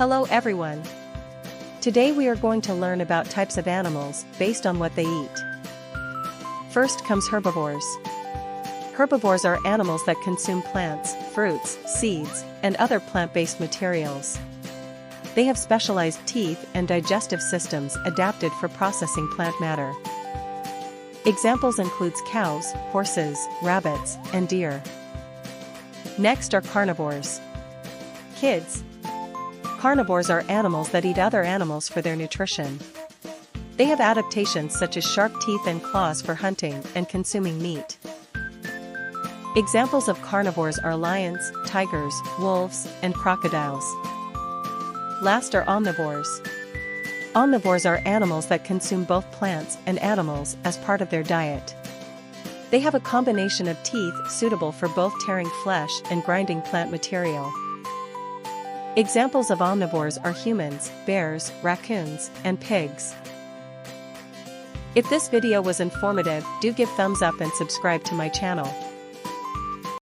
Hello everyone. Today we are going to learn about types of animals based on what they eat. First comes herbivores. Herbivores are animals that consume plants, fruits, seeds, and other plant-based materials. They have specialized teeth and digestive systems adapted for processing plant matter. Examples include cows, horses, rabbits, and deer. Next are carnivores. Kids. Carnivores are animals that eat other animals for their nutrition. They have adaptations such as sharp teeth and claws for hunting and consuming meat. Examples of carnivores are lions, tigers, wolves, and crocodiles. Last are omnivores. Omnivores are animals that consume both plants and animals as part of their diet. They have a combination of teeth suitable for both tearing flesh and grinding plant material. Examples of omnivores are humans, bears, raccoons, and pigs. If this video was informative, do give thumbs up and subscribe to my channel.